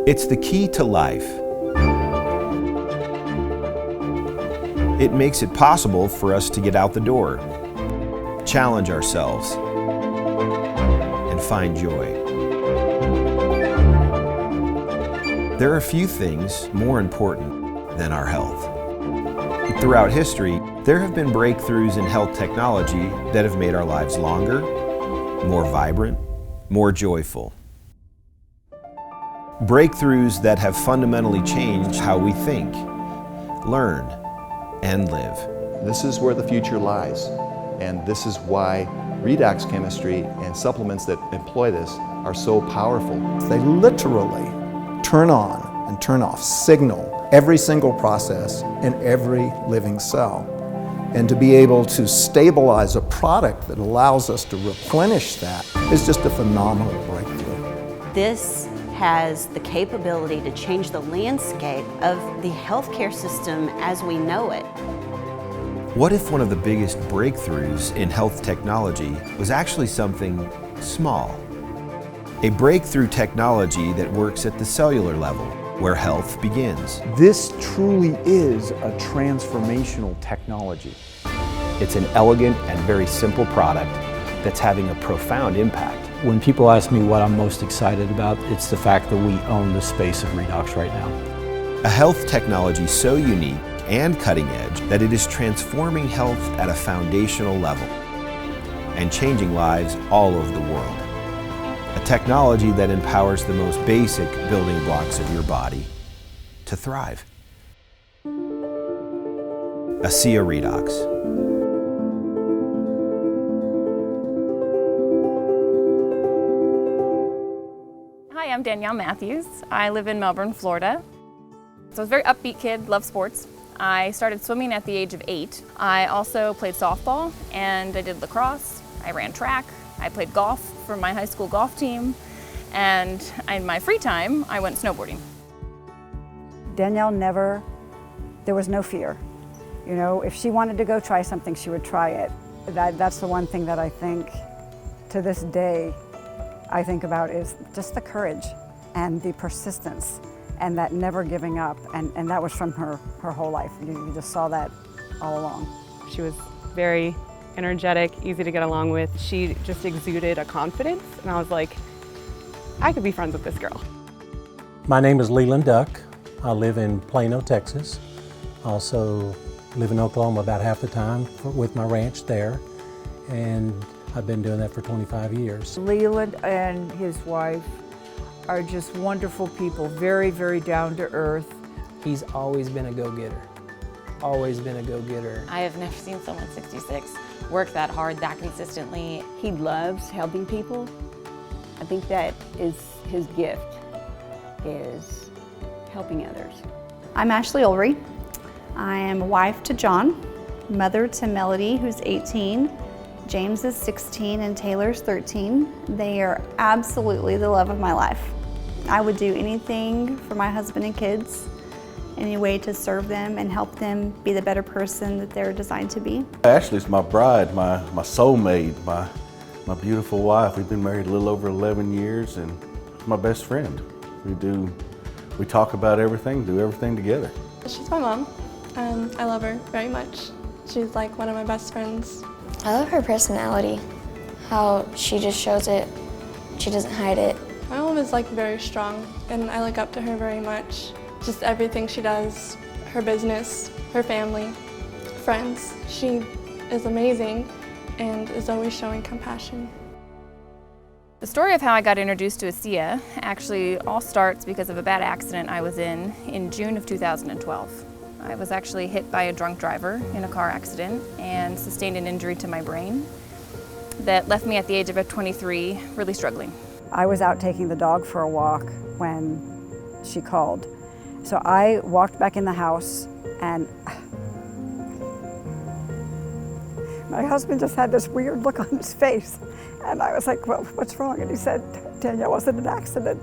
It's the key to life. It makes it possible for us to get out the door, challenge ourselves, and find joy. There are few things more important than our health. Throughout history, there have been breakthroughs in health technology that have made our lives longer, more vibrant, more joyful. Breakthroughs that have fundamentally changed how we think, learn, and live. This is where the future lies, and this is why redox chemistry and supplements that employ this are so powerful. They literally turn on and turn off, signal every single process in every living cell. And to be able to stabilize a product that allows us to replenish that is just a phenomenal breakthrough. This has the capability to change the landscape of the healthcare system as we know it. What if one of the biggest breakthroughs in health technology was actually something small? A breakthrough technology that works at the cellular level, where health begins. This truly is a transformational technology. It's an elegant and very simple product that's having a profound impact. When people ask me what I'm most excited about, it's the fact that we own the space of redox right now. A health technology so unique and cutting edge that it is transforming health at a foundational level and changing lives all over the world. A technology that empowers the most basic building blocks of your body to thrive. ASEA REDOX. Hi, I'm Danielle Matthews. I live in Melbourne, Florida. So I was a very upbeat kid, loved sports. I started swimming at the age of 8. I also played softball and I did lacrosse. I ran track. I played golf for my high school golf team. And in my free time, I went snowboarding. Danielle there was no fear. You know, if she wanted to go try something, she would try it. That's the one thing that I think to this day I think about is just the courage and the persistence and that never giving up, and that was from her whole life. You just saw that all along. She was very energetic, easy to get along with. She just exuded a confidence, and I was like, I could be friends with this girl. My name is Leland Duck. I live in Plano, Texas. I also live in Oklahoma about half the time with my ranch there, and I've been doing that for 25 years. Leland and his wife are just wonderful people, very, very down to earth. He's always been a go-getter. Always been a go-getter. I have never seen someone 66 work that hard, that consistently. He loves helping people. I think that is his gift, is helping others. I'm Ashley Ulrey. I am a wife to John, mother to Melody, who's 18. James is 16 and Taylor's 13. They are absolutely the love of my life. I would do anything for my husband and kids, any way to serve them and help them be the better person that they're designed to be. Ashley's my bride, my soulmate, my beautiful wife. We've been married a little over 11 years and my best friend. We talk about everything, do everything together. She's my mom. I love her very much. She's like one of my best friends. I love her personality, how she just shows it, she doesn't hide it. My mom is like very strong and I look up to her very much. Just everything she does, her business, her family, friends. She is amazing and is always showing compassion. The story of how I got introduced to ASEA actually all starts because of a bad accident I was in June of 2012. I was actually hit by a drunk driver in a car accident and sustained an injury to my brain that left me at the age of 23 really struggling. I was out taking the dog for a walk when she called. So I walked back in the house and my husband just had this weird look on his face. And I was like, well, what's wrong? And he said, Danielle was in an accident.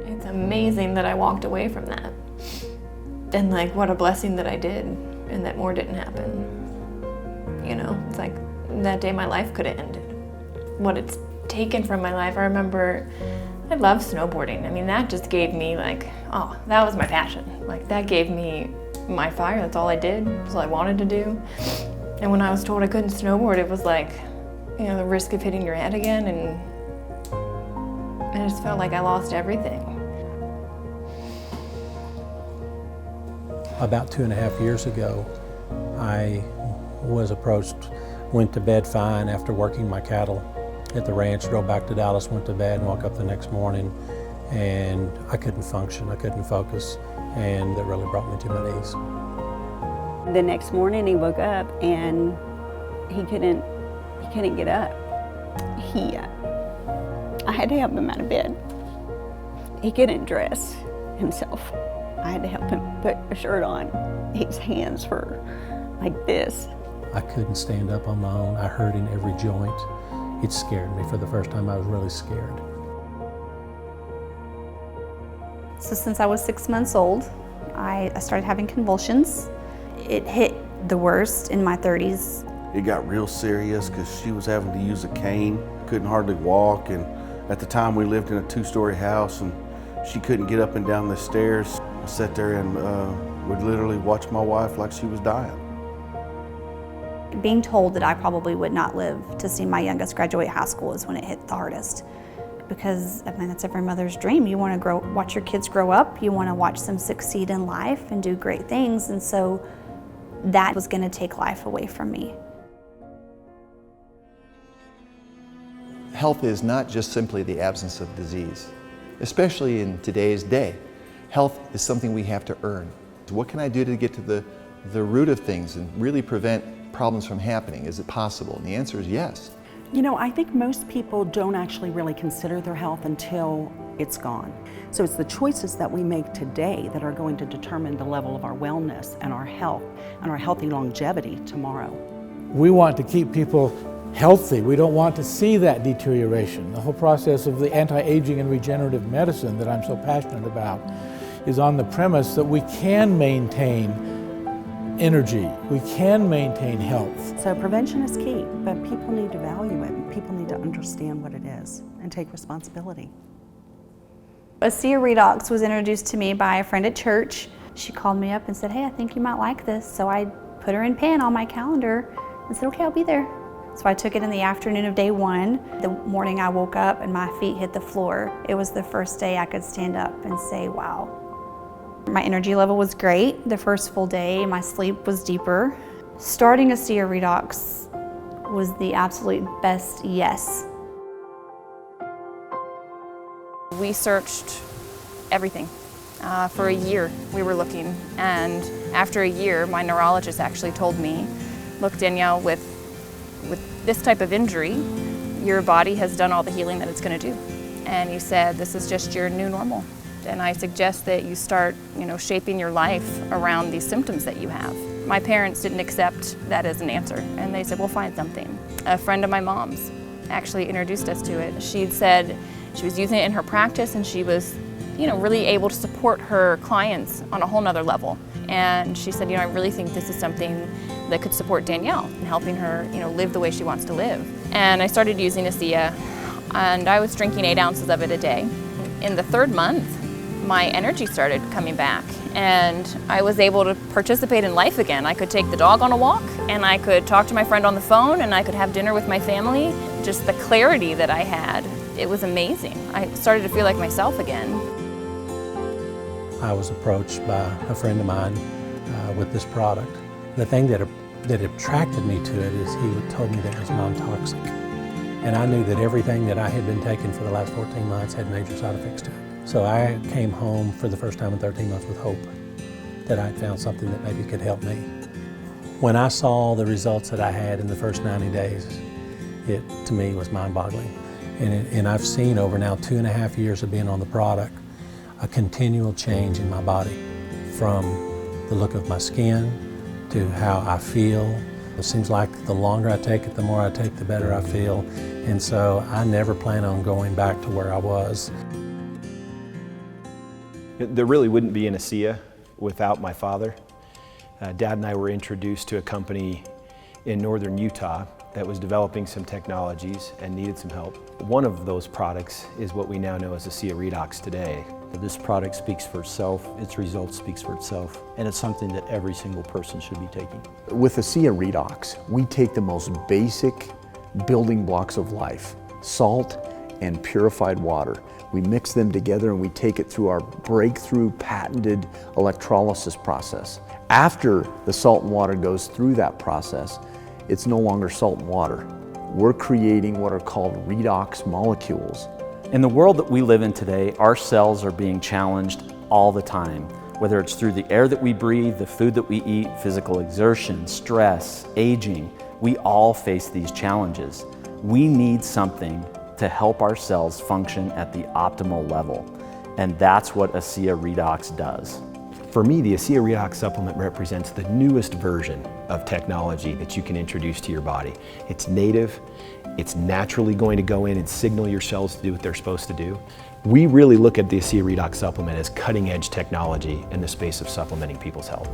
It's amazing that I walked away from that. And like, what a blessing that I did and that more didn't happen. You know, it's like that day my life could have ended. what it's taken from my life. I remember I love snowboarding. I mean, that just gave me like, oh, that was my passion. Like that gave me my fire. That's all I did. That's all I wanted to do. And when I was told I couldn't snowboard, it was like, you know, the risk of hitting your head again, and I just felt like I lost everything. About 2.5 years ago, I was approached, went to bed fine after working my cattle at the ranch, drove back to Dallas, went to bed, and woke up the next morning, and I couldn't function, I couldn't focus, and that really brought me to my knees. The next morning he woke up and he couldn't get up. I had to help him out of bed. He couldn't dress himself. I had to help him put a shirt on. His hands were like this. I couldn't stand up on my own. I hurt in every joint. It scared me. For the first time, I was really scared. So since I was 6 months old, I started having convulsions. It hit the worst in my 30s. It got real serious because she was having to use a cane, couldn't hardly walk, and at the time we lived in a 2-story house and she couldn't get up and down the stairs. I sat there and would literally watch my wife like she was dying. Being told that I probably would not live to see my youngest graduate high school is when it hit the hardest. Because I mean, that's every mother's dream. You want to watch your kids grow up, you want to watch them succeed in life and do great things, and so that was going to take life away from me. Health is not just simply the absence of disease, especially in today's day. Health is something we have to earn. What can I do to get to the root of things and really prevent problems from happening? Is it possible? And the answer is yes. You know, I think most people don't actually really consider their health until it's gone. So it's the choices that we make today that are going to determine the level of our wellness and our health and our healthy longevity tomorrow. We want to keep people healthy. We don't want to see that deterioration. The whole process of the anti-aging and regenerative medicine that I'm so passionate about is on the premise that we can maintain energy, we can maintain health. So prevention is key, but people need to value it and people need to understand what it is and take responsibility. ASEA REDOX was introduced to me by a friend at church. She called me up and said, hey, I think you might like this. So I put her in pen on my calendar and said, okay, I'll be there. So I took it in the afternoon of day 1. The morning I woke up and my feet hit the floor. It was the first day I could stand up and say, wow. My energy level was great. The first full day, my sleep was deeper. Starting ASEA REDOX was the absolute best yes. We searched everything. For a year we were looking, and after a year my neurologist actually told me, look Danielle, with this type of injury, your body has done all the healing that it's going to do. And he said, this is just your new normal. And I suggest that you start, shaping your life around these symptoms that you have. My parents didn't accept that as an answer, and they said, we'll find something. A friend of my mom's actually introduced us to it. She'd said she was using it in her practice, and she was, really able to support her clients on a whole nother level. And she said, I really think this is something that could support Danielle in helping her, live the way she wants to live. And I started using ASEA, and I was drinking 8 ounces of it a day. In the 3rd month, my energy started coming back, and I was able to participate in life again. I could take the dog on a walk, and I could talk to my friend on the phone, and I could have dinner with my family. Just the clarity that I had, it was amazing. I started to feel like myself again. I was approached by a friend of mine with this product. The thing that attracted me to it is he told me that it was non-toxic. And I knew that everything that I had been taking for the last 14 months had major side effects to it. So I came home for the first time in 13 months with hope that I'd found something that maybe could help me. When I saw the results that I had in the first 90 days, it to me was mind-boggling. And I've seen over now 2.5 years of being on the product, a continual change in my body, from the look of my skin to how I feel. It seems like the longer I take it, the more I take, the better I feel. And so I never plan on going back to where I was. There really wouldn't be an ASEA without my father. Dad and I were introduced to a company in northern Utah that was developing some technologies and needed some help. One of those products is what we now know as ASEA REDOX today. This product speaks for itself, its results speaks for itself, and it's something that every single person should be taking. With ASEA REDOX, we take the most basic building blocks of life, salt and purified water. We mix them together and we take it through our breakthrough patented electrolysis process. After the salt and water goes through that process, it's no longer salt and water. We're creating what are called redox molecules. In the world that we live in today, our cells are being challenged all the time, whether it's through the air that we breathe, the food that we eat, physical exertion, stress, aging. We all face these challenges. We need something to help our cells function at the optimal level, and that's what ASEA REDOX does. For me, the ASEA REDOX supplement represents the newest version of technology that you can introduce to your body. It's native, it's naturally going to go in and signal your cells to do what they're supposed to do. We really look at the ASEA REDOX supplement as cutting-edge technology in the space of supplementing people's health.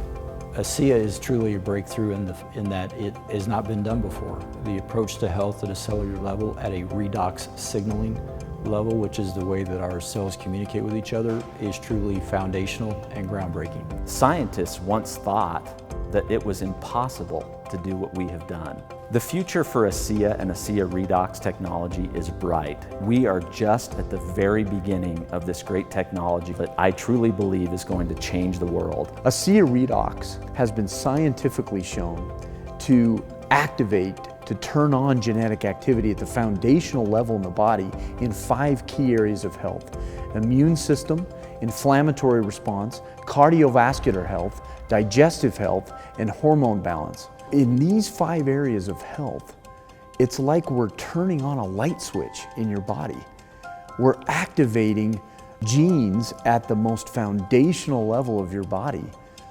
ASEA is truly a breakthrough in that it has not been done before. The approach to health at a cellular level, at a redox signaling level, which is the way that our cells communicate with each other, is truly foundational and groundbreaking. Scientists once thought that it was impossible to do what we have done. The future for ASEA and ASEA REDOX technology is bright. We are just at the very beginning of this great technology that I truly believe is going to change the world. ASEA REDOX has been scientifically shown to activate, to turn on genetic activity at the foundational level in the body in 5 key areas of health: immune system, inflammatory response, cardiovascular health, digestive health, and hormone balance. In these 5 areas of health, it's like we're turning on a light switch in your body. We're activating genes at the most foundational level of your body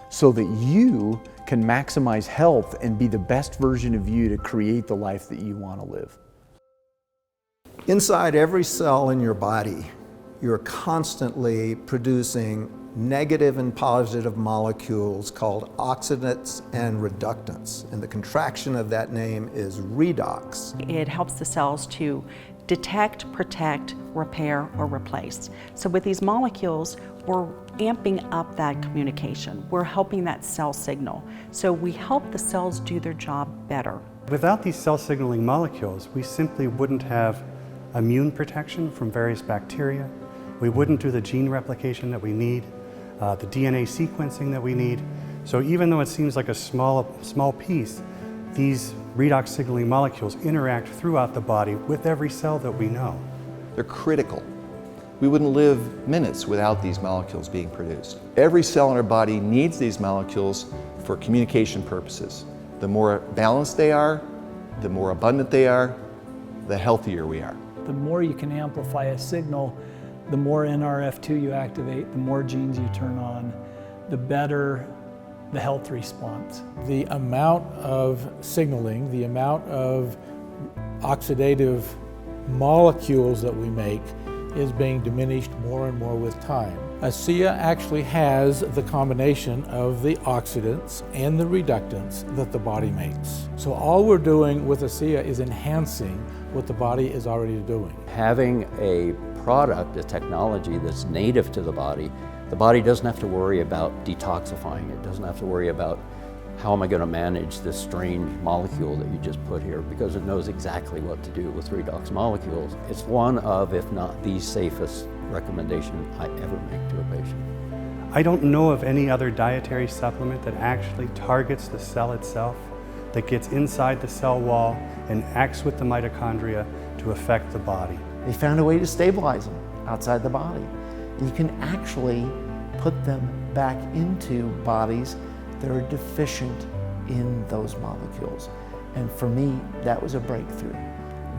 so that you can maximize health and be the best version of you to create the life that you want to live. Inside every cell in your body, you're constantly producing negative and positive molecules called oxidants and reductants. And the contraction of that name is redox. It helps the cells to detect, protect, repair, or replace. So with these molecules, we're amping up that communication. We're helping that cell signal. So we help the cells do their job better. Without these cell signaling molecules, we simply wouldn't have immune protection from various bacteria. We wouldn't do the gene replication that we need, the DNA sequencing that we need. So even though it seems like a small piece, these redox signaling molecules interact throughout the body with every cell that we know. They're critical. We wouldn't live minutes without these molecules being produced. Every cell in our body needs these molecules for communication purposes. The more balanced they are, the more abundant they are, the healthier we are. The more you can amplify a signal, the more NRF2 you activate, the more genes you turn on, the better the health response. The amount of signaling, the amount of oxidative molecules that we make is being diminished more and more with time. ASEA actually has the combination of the oxidants and the reductants that the body makes. So all we're doing with ASEA is enhancing what the body is already doing. Having a product, a technology that's native to the body doesn't have to worry about detoxifying it, doesn't have to worry about how am I going to manage this strange molecule that you just put here, because it knows exactly what to do with redox molecules. It's one of, if not the safest recommendation I ever make to a patient. I don't know of any other dietary supplement that actually targets the cell itself, that gets inside the cell wall and acts with the mitochondria to affect the body. They found a way to stabilize them outside the body. You can actually put them back into bodies that are deficient in those molecules. And for me, that was a breakthrough.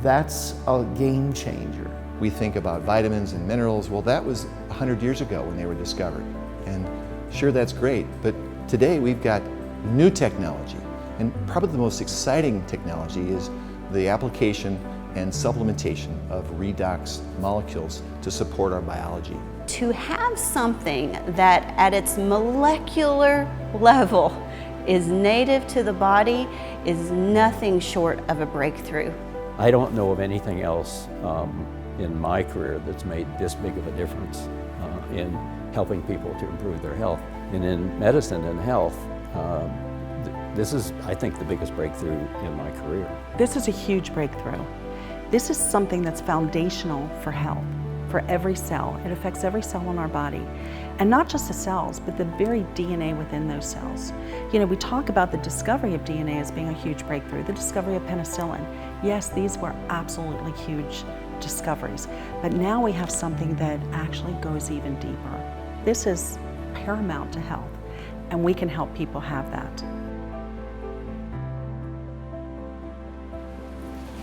That's a game changer. We think about vitamins and minerals. Well, that was 100 years ago when they were discovered. And sure, that's great, but today we've got new technology. And probably the most exciting technology is the application and supplementation of redox molecules to support our biology. To have something that at its molecular level is native to the body is nothing short of a breakthrough. I don't know of anything else in my career that's made this big of a difference in helping people to improve their health. And in medicine and health, this is, I think, the biggest breakthrough in my career. This is a huge breakthrough. This is something that's foundational for health, for every cell. It affects every cell in our body. And not just the cells, but the very DNA within those cells. You know, we talk about the discovery of DNA as being a huge breakthrough, the discovery of penicillin. Yes, these were absolutely huge discoveries, but now we have something that actually goes even deeper. This is paramount to health, and we can help people have that.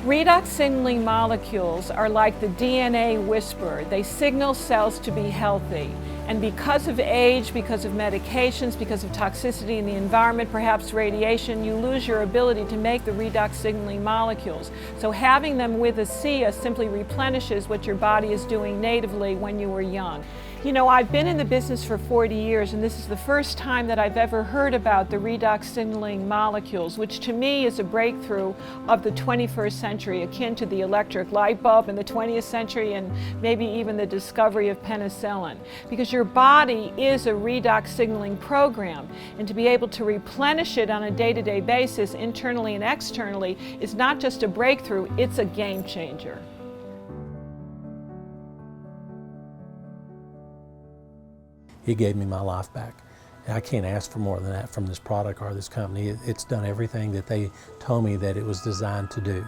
Redox signaling molecules are like the DNA whisperer. They signal cells to be healthy. And because of age, because of medications, because of toxicity in the environment, perhaps radiation, you lose your ability to make the redox signaling molecules. So having them with ASEA simply replenishes what your body is doing natively when you were young. You know, I've been in the business for 40 years, and this is the first time that I've ever heard about the redox signaling molecules, which to me is a breakthrough of the 21st century, akin to the electric light bulb in the 20th century and maybe even the discovery of penicillin. Because your body is a redox signaling program, and to be able to replenish it on a day-to-day basis, internally and externally, is not just a breakthrough, it's a game changer. It gave me my life back. I can't ask for more than that from this product or this company. It's done everything that they told me that it was designed to do,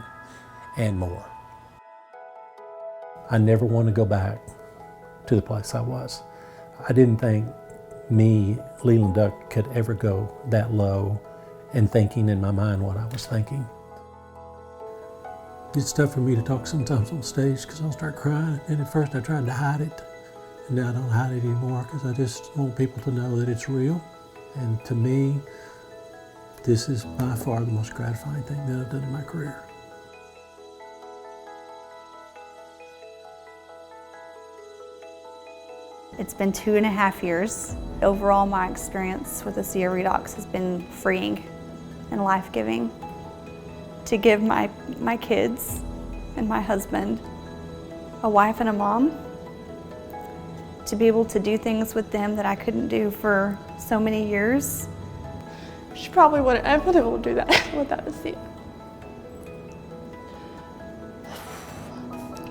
and more. I never want to go back to the place I was. I didn't think me, Leland Duck, could ever go that low and thinking in my mind what I was thinking. It's tough for me to talk sometimes on stage because I'll start crying, and at first I tried to hide it. And now I don't hide it anymore because I just want people to know that it's real. And to me, this is by far the most gratifying thing that I've done in my career. It's been 2.5 years. Overall, my experience with ASEA REDOX has been freeing and life-giving. To give my kids and my husband a wife and a mom, to be able to do things with them that I couldn't do for so many years. She probably wouldn't have been able to do that without ASEA.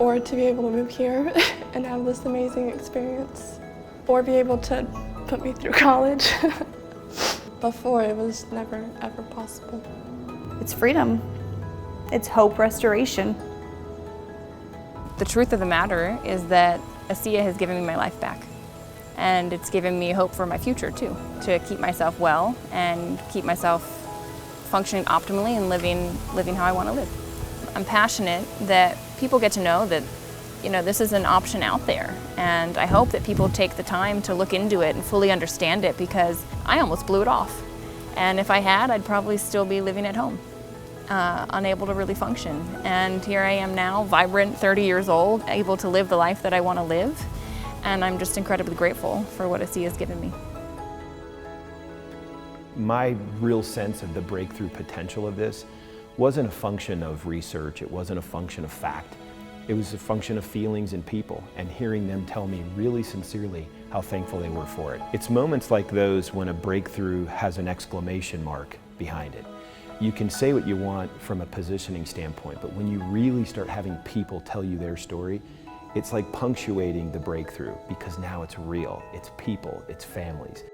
Or to be able to move here and have this amazing experience. Or be able to put me through college. Before, it was never, ever possible. It's freedom. It's hope restoration. The truth of the matter is that ASEA has given me my life back, and it's given me hope for my future too, to keep myself well and keep myself functioning optimally and living how I want to live. I'm passionate that people get to know that, you know, this is an option out there, and I hope that people take the time to look into it and fully understand it, because I almost blew it off, and if I had, I'd probably still be living at home. Unable to really function. And here I am now, vibrant, 30 years old, able to live the life that I want to live. And I'm just incredibly grateful for what ASEA has given me. My real sense of the breakthrough potential of this wasn't a function of research, it wasn't a function of fact. It was a function of feelings and people, and hearing them tell me really sincerely how thankful they were for it. It's moments like those when a breakthrough has an exclamation mark behind it. You can say what you want from a positioning standpoint, but when you really start having people tell you their story, it's like punctuating the breakthrough, because now it's real, it's people, it's families.